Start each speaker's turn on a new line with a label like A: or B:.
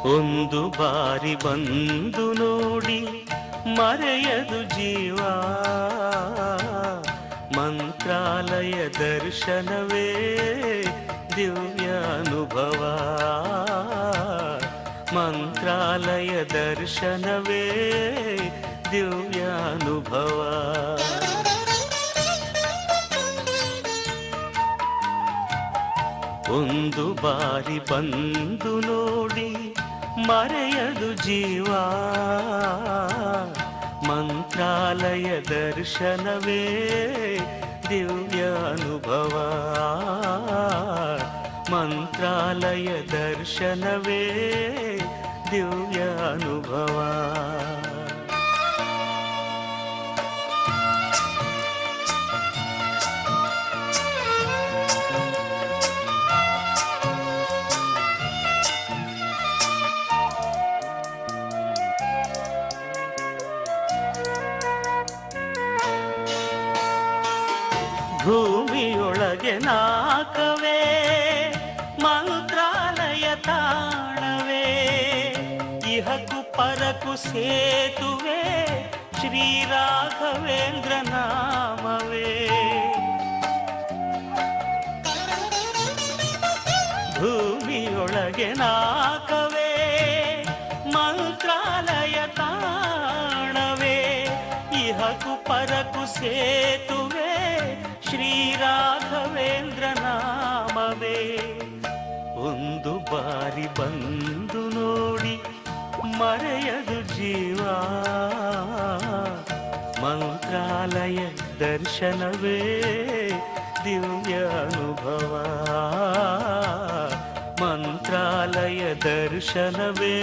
A: ಒಂದು ಬಾರಿ ಬಂದು ನೋಡಿ ಮರೆಯದು ಜೀವ, ಮಂತ್ರಾಲಯ ದರ್ಶನವೇ ದಿವ್ಯಾನುಭವ, ಮಂತ್ರಾಲಯ ದರ್ಶನವೇ ದಿವ್ಯಾನುಭವ. ಒಂದು ಬಾರಿ ಬಂದು ನೋಡಿ ಮರೆಯದು ಜೀವ, ಮಂತ್ರಾಲಯ ದರ್ಶನವೇ ದಿವ್ಯಾನುಭವ, ಮಂತ್ರಾಲಯ ದರ್ಶನವೇ ದಿವ್ಯಾನುಭವ. ಭೂಮಿಯೊಳಗೆ ನಾಕವೇ ಮಂತ್ರಾಲಯ ತಾಣವೇ, ಇಹಕು ಪರಕು ಸೇತುವೆ ಶ್ರೀ ರಾಘವೇಂದ್ರ ನಾಮವೇ. ಭೂಮಿಯೊಳಗೆ ನಾಕವೇ ಮಂತ್ರಾಲಯ ತಾಣವೇ, ಇಹಕು ಪರಕು ಸೇತುವೆ ಶ್ರೀ ರಾಘವೇಂದ್ರ ನಾಮವೇ. ಒಂದು ಬಾರಿ ಬಂದು ನೋಡಿ ಮರೆಯದು ಜೀವ, ಮಂತ್ರಾಲಯ ದರ್ಶನವೇ ದಿವ್ಯಾನುಭವ, ಮಂತ್ರಾಲಯ ದರ್ಶನವೇ